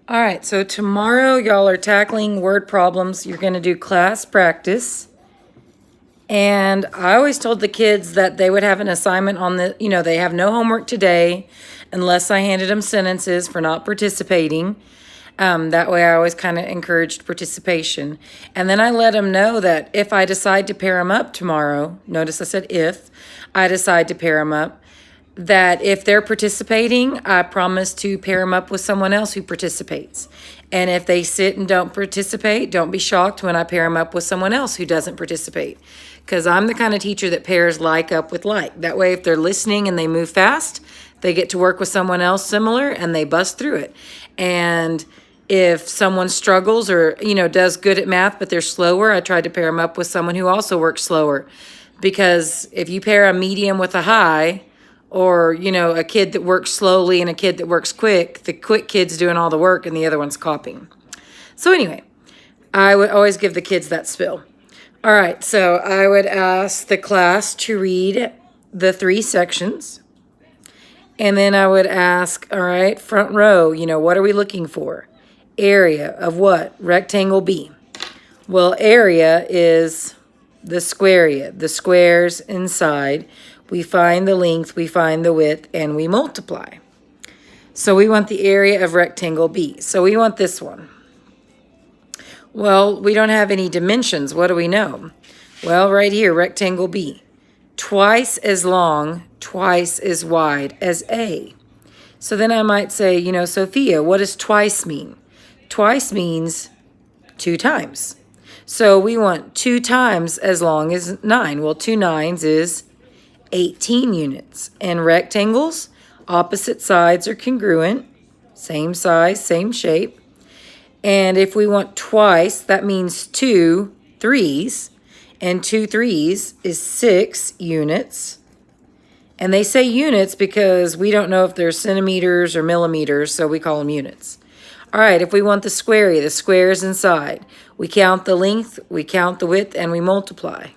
All right, so tomorrow y'all are tackling word problems. You're going to do class practice. And I always told the kids that they would have an assignment on they have no homework today unless I handed them sentences for not participating. That way I always kind of encouraged participation. And then I let them know that if I decide to pair them up tomorrow, notice I said if I decide to pair them up, that if they're participating, I promise to pair them up with someone else who participates. And if they sit and don't participate, don't be shocked when I pair them up with someone else who doesn't participate. Because I'm the kind of teacher that pairs like up with like. That way, if they're listening and they move fast, they get to work with someone else similar and they bust through it. And if someone struggles or, does good at math, but they're slower, I try to pair them up with someone who also works slower. Because if you pair a medium with a high, or, a kid that works slowly and a kid that works quick, the quick kid's doing all the work and the other one's copying. So anyway, I would always give the kids that spill. All right, so I would ask the class to read the 3 sections. And then I would ask, all right, front row, what are we looking for? Area of what? Rectangle B. Well, area is the square area, the squares inside. We find the length, we find the width, and we multiply. So we want the area of rectangle B. So we want this one. Well, we don't have any dimensions. What do we know? Well, right here, rectangle B. Twice as long, twice as wide as A. So then I might say, Sophia, what does twice mean? Twice means 2 times. So we want 2 times as long as 9. Well, 2 nines is 18 units. And rectangles, opposite sides are congruent, same size, same shape. And if we want twice, that means 2 threes, and 2 threes is 6 units. And they say units because we don't know if they're centimeters or millimeters, so we call them units. All right, if we want the square area, the squares inside, we count the length, we count the width, and we multiply.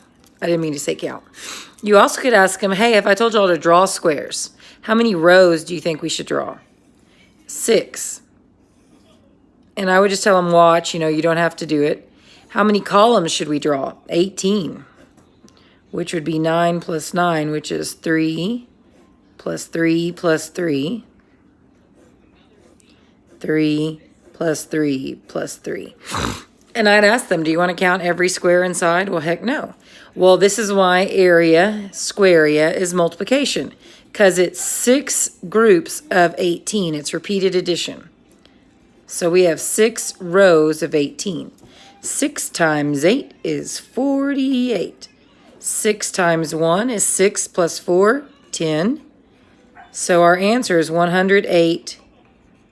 I didn't mean to say count. You also could ask them, hey, if I told y'all to draw squares, how many rows do you think we should draw? 6. And I would just tell them, watch, you don't have to do it. How many columns should we draw? 18, which would be 9 plus 9, which is 3 plus 3 plus 3. 3 plus 3 plus 3. And I'd ask them, do you want to count every square inside? Well, heck no. Well, this is why area, square area, is multiplication. Because it's 6 groups of 18. It's repeated addition. So we have 6 rows of 18. 6 times 8 is 48. 6 times 1 is 6 plus 4, 10. So our answer is 108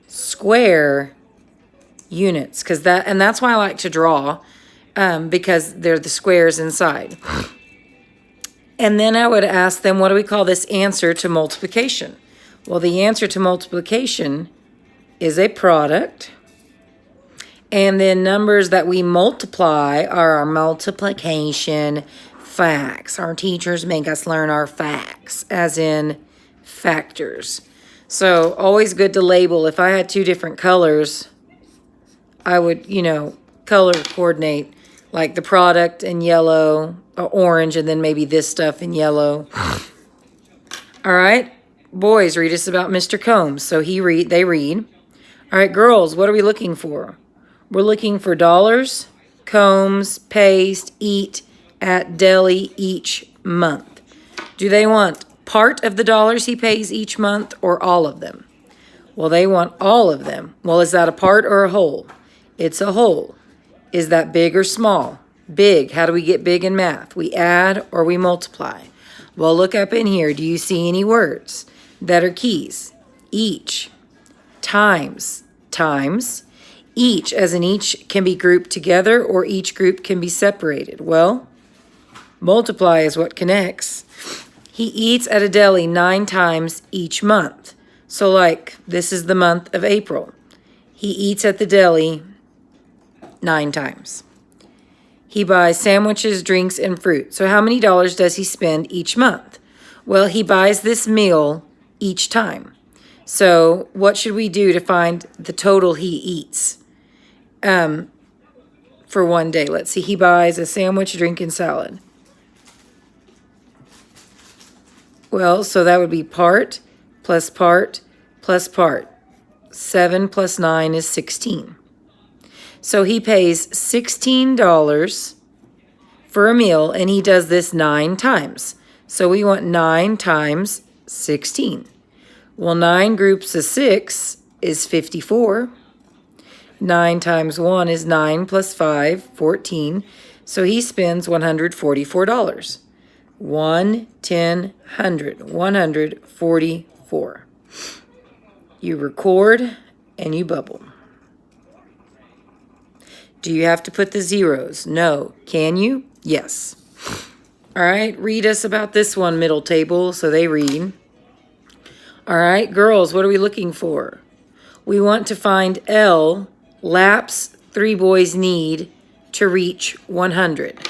square units. And that's why I like to draw, because they're the squares inside. And then I would ask them, what do we call this answer to multiplication? Well, the answer to multiplication is a product. And then numbers that we multiply are our multiplication facts. Our teachers make us learn our facts, as in factors. So always good to label. If I had 2 different colors, I would, color coordinate, like the product in yellow, or orange, and then maybe this stuff in yellow. All right, boys, read us about Mr. Combs. So they read. All right, girls, what are we looking for? We're looking for dollars, Combs pays, eat at deli each month. Do they want part of the dollars he pays each month or all of them? Well, they want all of them. Well, is that a part or a whole? It's a whole. Is that big or small? Big. How do we get big in math? We add or we multiply. Well, look up in here. Do you see any words that are keys? Each, times, each, as in each can be grouped together or each group can be separated. Well, multiply is what connects. He eats at a deli 9 times each month. So like, this is the month of April. He eats at the deli 9 times. He buys sandwiches, drinks, and fruit. So how many dollars does he spend each month? Well, he buys this meal each time. So what should we do to find the total he eats for one day? Let's see. He buys a sandwich, drink, and salad. Well, so that would be part plus part plus part. 7 plus 9 is 16. So he pays $16 for a meal, and he does this 9 times. So we want 9 times 16. Well, 9 groups of 6 is 54. 9 times 1 is 9 plus 5, 14. So he spends $144. 1, 10, 100. 144. You record and you bubble. Do you have to put the zeros? No. Can you? Yes. All right, read us about this one, middle table, so they read. All right, girls, what are we looking for? We want to find L, laps 3 boys need to reach 100.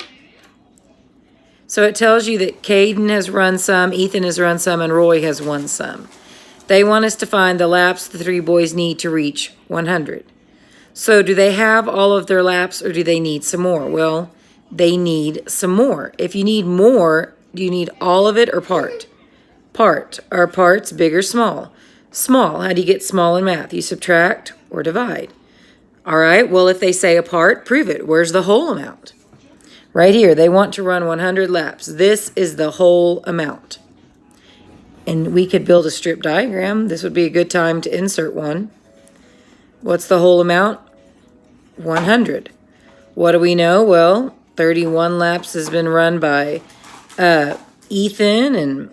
So it tells you that Caden has run some, Ethan has run some, and Roy has won some. They want us to find the laps the 3 boys need to reach 100. So do they have all of their laps, or do they need some more? Well, they need some more. If you need more, do you need all of it or part? Part. Are parts big or small? Small. How do you get small in math? You subtract or divide. All right, well, if they say a part, prove it. Where's the whole amount? Right here, they want to run 100 laps. This is the whole amount. And we could build a strip diagram. This would be a good time to insert one. What's the whole amount? 100. What do we know? Well, 31 laps has been run by Ethan and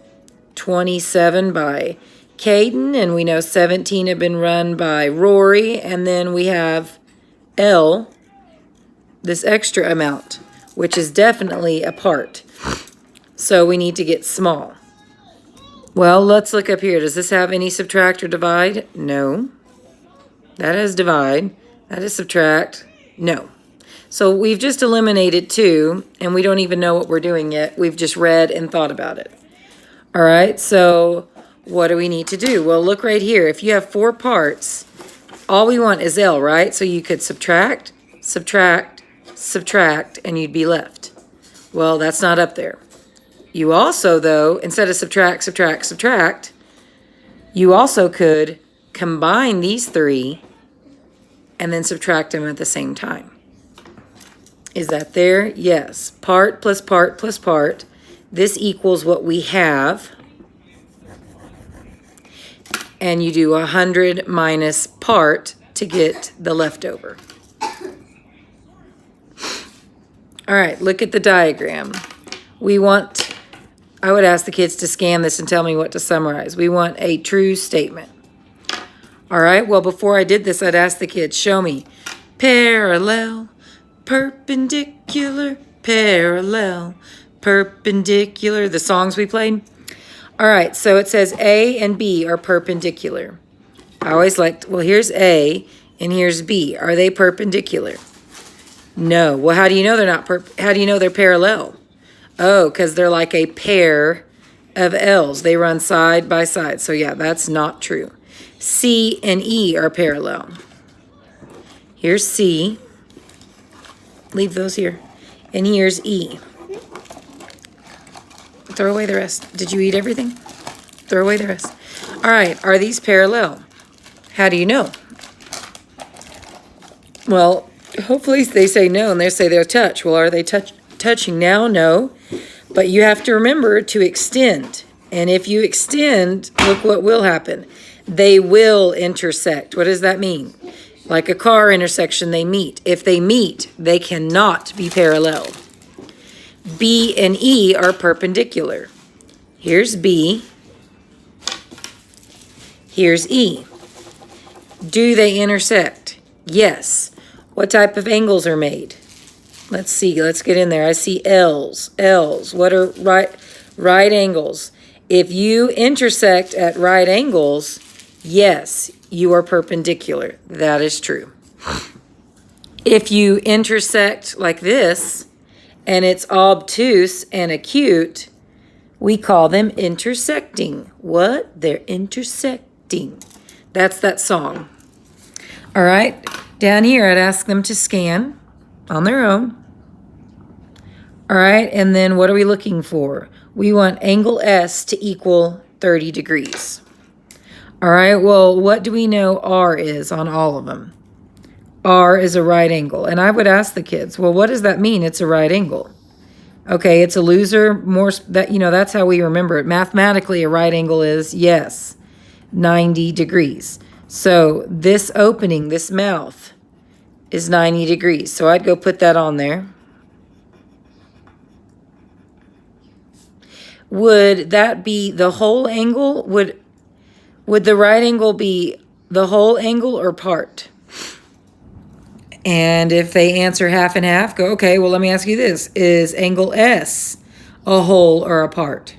27 by Caden, and we know 17 have been run by Rory, and then we have L, this extra amount, which is definitely a part. So we need to get small. Well, let's look up here. Does this have any subtract or divide? No. That is divide. That is subtract. No. So we've just eliminated 2, and we don't even know what we're doing yet. We've just read and thought about it. All right, so what do we need to do? Well, look right here. If you have 4 parts, all we want is L, right? So you could subtract, subtract, subtract, and you'd be left. Well, that's not up there. You also, though, instead of subtract, subtract, subtract, you also could combine these 3 and then subtract them at the same time. Is that there? Yes. Part plus part plus part. This equals what we have. And you do 100 minus part to get the leftover. All right, look at the diagram. We want, I would ask the kids to scan this and tell me what to summarize. We want a true statement. All right, well, before I did this, I'd ask the kids, show me parallel, perpendicular, parallel, perpendicular, the songs we played. All right, so it says A and B are perpendicular. I always liked, well, here's A and here's B. Are they perpendicular? No. Well, how do you know they're not how do you know they're parallel? Oh, because they're like a pair of L's. They run side by side. So yeah, that's not true. C and E are parallel. Here's C. Leave those here. And here's E. Throw away the rest. Did you eat everything? Throw away the rest. All right, are these parallel? How do you know? Well, hopefully they say no and they say they'll touch. Well, are they touching now? No. But you have to remember to extend. And if you extend, look what will happen. They will intersect. What does that mean? Like a car intersection, they meet. If they meet, they cannot be parallel. B and E are perpendicular. Here's B. Here's E. Do they intersect? Yes. What type of angles are made? Let's see. Let's get in there. I see L's. L's. What are right angles? If you intersect at right angles, yes, you are perpendicular. That is true. If you intersect like this, and it's obtuse and acute, we call them intersecting. What? They're intersecting. subtracting. That's that song. All right, down here, I'd ask them to scan on their own. All right, and then what are we looking for? We want angle S to equal 30 degrees. All right, well, what do we know R is on all of them? R is a right angle. And I would ask the kids, well, what does that mean? It's a right angle. Okay, it's a loser. That's how we remember it. Mathematically, a right angle is, yes, 90 degrees. So this opening, this mouth, is 90 degrees. So I'd go put that on there. Would that be the whole angle? Would the right angle be the whole angle or part? And if they answer half and half, go, okay, well, let me ask you this. Is angle S a whole or a part?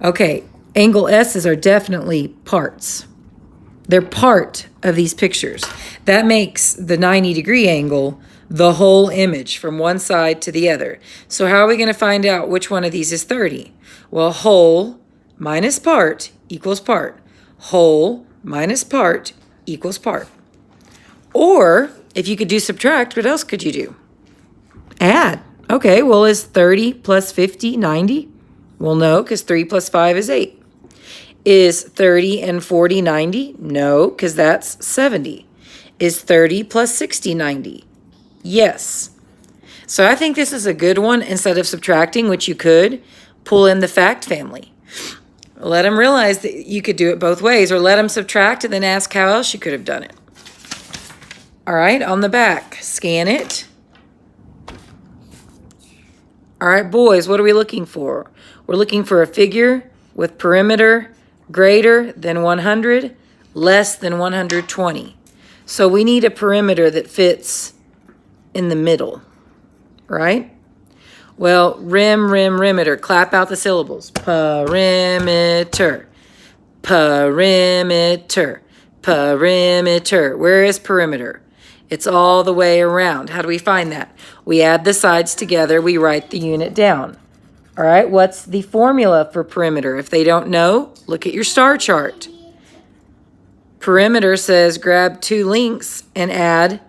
Okay, angle S's are definitely parts. They're part of these pictures. That makes the 90-degree angle the whole image from one side to the other. So how are we going to find out which one of these is 30? Well, whole minus part equals part. Whole minus part equals part. Or if you could do subtract, what else could you do? Add. Okay, well, is 30 plus 50 90? Well, no, because 3 plus 5 is 8. Is 30 and 40 90? No, because that's 70. Is 30 plus 60 90? Yes. So I think this is a good one. Instead of subtracting, which you could, pull in the fact family. Let them realize that you could do it both ways, or let them subtract and then ask how else you could have done it. All right, on the back, scan it. All right, boys, what are we looking for? We're looking for a figure with perimeter greater than 100, less than 120. So we need a perimeter that fits in the middle, right? Well, rimmeter. Clap out the syllables. Perimeter. Perimeter. Perimeter. Where is perimeter? It's all the way around. How do we find that? We add the sides together. We write the unit down. All right, what's the formula for perimeter? If they don't know, look at your star chart. Perimeter says grab 2 lengths and add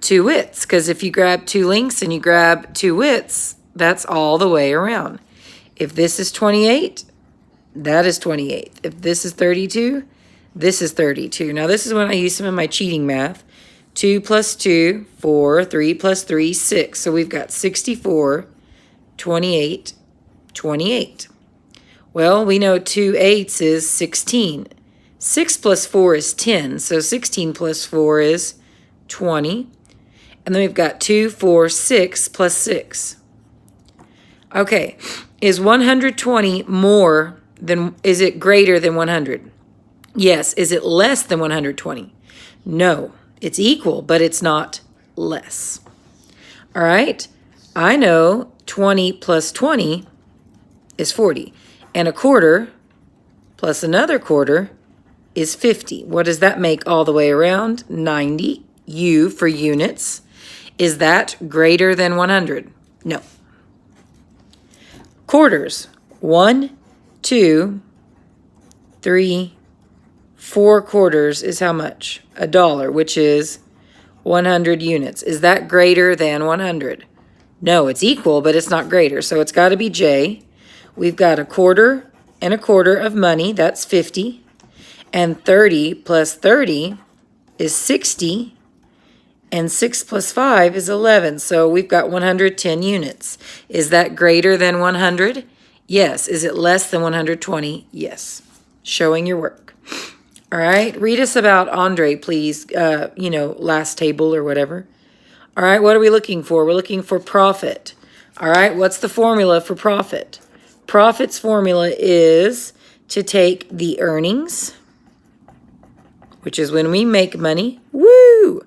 2 widths. Because if you grab 2 lengths and you grab 2 widths, that's all the way around. If this is 28, that is 28. If this is 32, this is 32. Now, this is when I use some of my cheating math. 2 plus 2, 4. 3 plus 3, 6. So we've got 64, 28, 28. Well, we know 2 eighths is 16. 6 plus 4 is 10. So 16 plus 4 is 20. And then we've got 2, 4, 6 plus 6. Okay, is 120 more than, is it greater than 100? Yes. Is it less than 120? No. It's equal, but it's not less. All right, I know 20 plus 20 is 40. And a quarter plus another quarter is 50. What does that make all the way around? 90. U for units. Is that greater than 100? No. Quarters. 1, 2, 3, 4 quarters is how much? $1, which is 100 units. Is that greater than 100? No, it's equal, but it's not greater. So it's got to be J. We've got a quarter and a quarter of money. That's 50. And 30 plus 30 is 60. And 6 plus 5 is 11. So we've got 110 units. Is that greater than 100? Yes. Is it less than 120? Yes. Showing your work. All right. Read us about Andre, please. Last table or whatever. All right. What are we looking for? We're looking for profit. All right. What's the formula for profit? Profit's formula is to take the earnings, which is when we make money. Woo!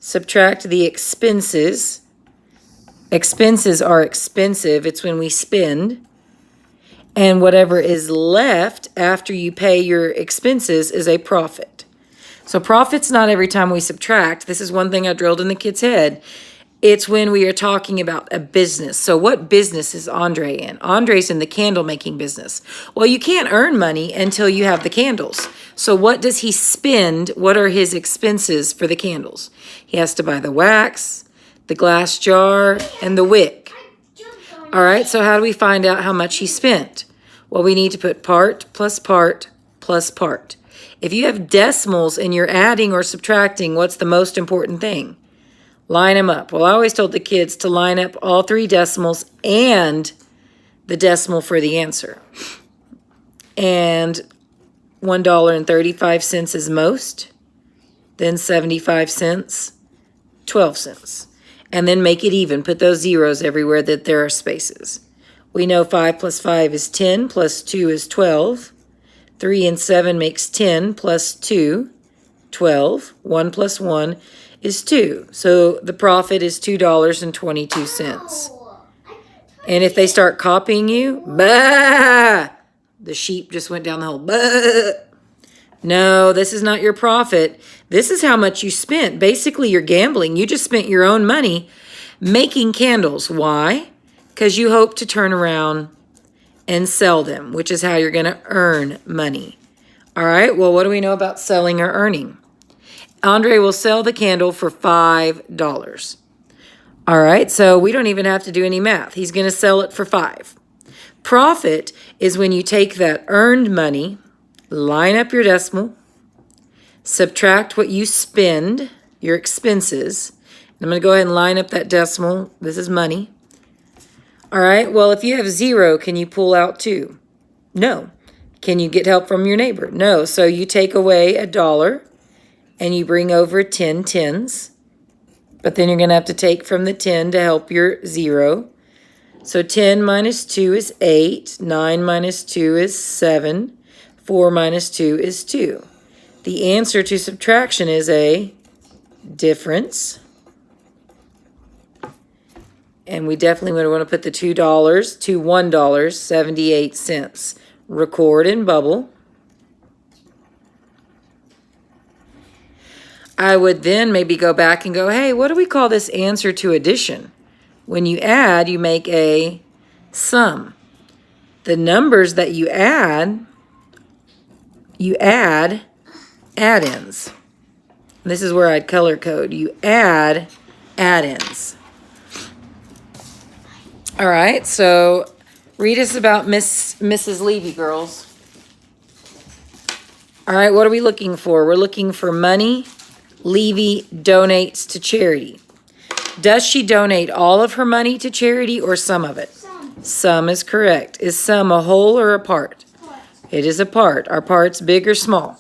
Subtract the expenses. Expenses are expensive. It's when we spend. And whatever is left after you pay your expenses is a profit. So profit's not every time we subtract. This is one thing I drilled in the kid's head. It's when we are talking about a business. So what business is Andre in? Andre's in the candle making business. Well, you can't earn money until you have the candles. So what does he spend? What are his expenses for the candles? He has to buy the wax, the glass jar, and the wick. All right, so how do we find out how much he spent? Well, we need to put part plus part plus part. If you have decimals and you're adding or subtracting, what's the most important thing? Line them up. Well, I always told the kids to line up all three decimals and the decimal for the answer. And $1.35 is most, then 75 cents, 12 cents. And then make it even. Put those zeros everywhere that there are spaces. We know 5 plus 5 is 10, plus 2 is 12. 3 and 7 makes 10, plus 2, 12. 1 plus 1 is 2. So the profit is $2.22. And if they start copying you, bah! The sheep just went down the hole. Bah! No, this is not your profit. This is how much you spent. Basically, you're gambling. You just spent your own money making candles. Why? Because you hope to turn around and sell them, which is how you're going to earn money. All right, well, what do we know about selling or earning? Andre will sell the candle for $5. All right, so we don't even have to do any math. He's going to sell it for $5. Profit is when you take that earned money, line up your decimal, subtract what you spend, your expenses. I'm going to go ahead and line up that decimal. This is money. All right, well, if you have 0, can you pull out 2? No. Can you get help from your neighbor? No. So you take away $1 and you bring over 10 tens. But then you're going to have to take from the 10 to help your 0. So 10 minus 2 is 8. 9 minus 2 is 7. 4 minus 2 is 2. The answer to subtraction is a difference. And we definitely would want to put the $2 to $1.78. Record and bubble. I would then maybe go back and go, hey, what do we call this answer to addition? When you add, you make a sum. The numbers that you add add-ins. This is where I'd color code. You add add-ins. All right, so read us about Mrs. Levy, girls. All right, what are we looking for? We're looking for money. Levy donates to charity. Does she donate all of her money to charity or some of it? Some is correct. Is some a whole or a part? It is a part. Are parts big or small?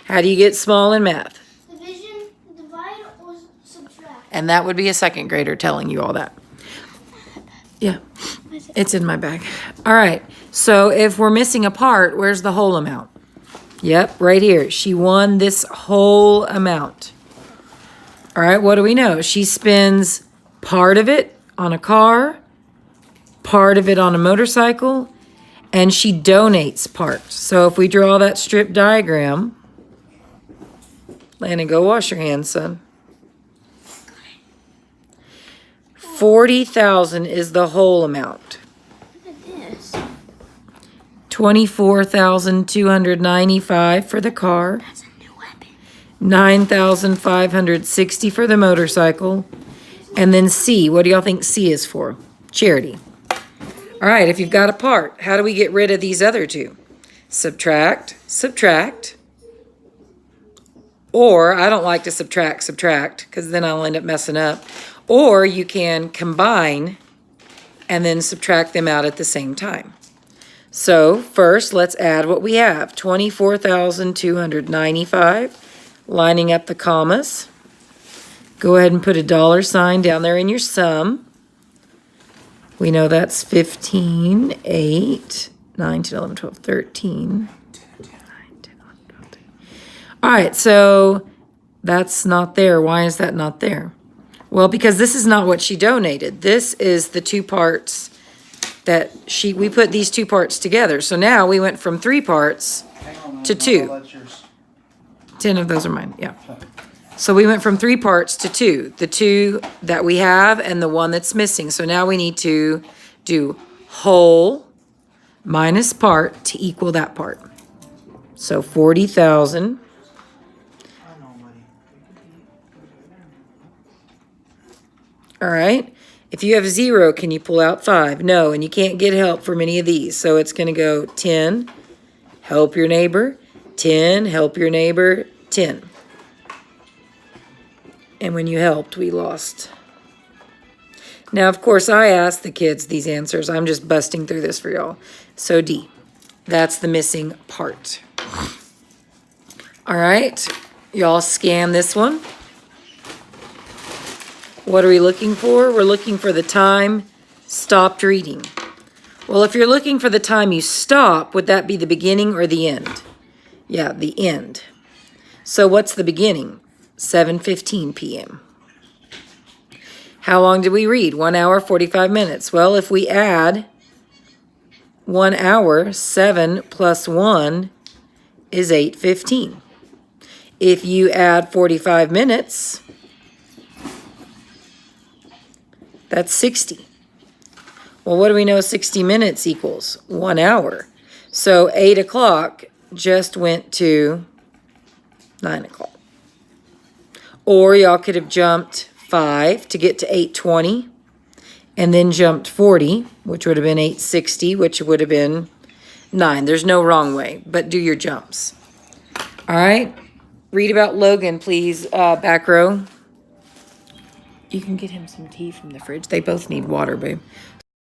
How do you get small in math? Division, divide, or subtract. And that would be a second grader telling you all that. Yeah, it's in my bag. All right, so if we're missing a part, where's the whole amount? Yep, right here. She won this whole amount. All right, what do we know? She spends part of it on a car, part of it on a motorcycle, and she donates parts. So if we draw that strip diagram, Landon, go wash your hands, son. 40,000 is the whole amount. Look at this. 24,295 for the car. That's a new weapon. 9,560 for the motorcycle. And then C, what do y'all think C is for? Charity. All right, if you've got a part, how do we get rid of these other two? Subtract, subtract. Or, I don't like to subtract, because then I'll end up messing up. Or you can combine and then subtract them out at the same time. So first, let's add what we have. 24,295, lining up the commas. Go ahead and put a $sign down there in your sum. We know that's 15, 8, 9, 10, 11, 12, 13. 9, 10, 11, 12, 13. All right, so that's not there. Why is that not there? Well, because this is not what she donated. This is the two parts that we put these two parts together. So now we went from 3 parts to 2. 10 of those are mine, yeah. So we went from 3 parts to 2. The 2 that we have and the 1 that's missing. So now we need to do whole minus part to equal that part. So 40,000 all right. If you have 0, can you pull out 5? No, and you can't get help from any of these. So it's going to go 10, help your neighbor, 10, help your neighbor, 10. And when you helped, we lost. Now, of course, I asked the kids these answers. I'm just busting through this for y'all. So D, that's the missing part. All right, y'all scan this one. What are we looking for? We're looking for the time stopped reading. Well, if you're looking for the time you stop, would that be the beginning or the end? Yeah, the end. So what's the beginning? 7:15 p.m. How long did we read? 1 hour, 45 minutes. Well, if we add 1 hour, 7 plus 1 is 8:15. If you add 45 minutes, that's 60. Well, what do we know 60 minutes equals? 1 hour. So 8 o'clock just went to 9 o'clock. Or y'all could have jumped 5 to get to 8:20 and then jumped 40, which would have been 8:60, which would have been 9. There's no wrong way, but do your jumps. All right. Read about Logan, please, back row. You can get him some tea from the fridge. They both need water, babe.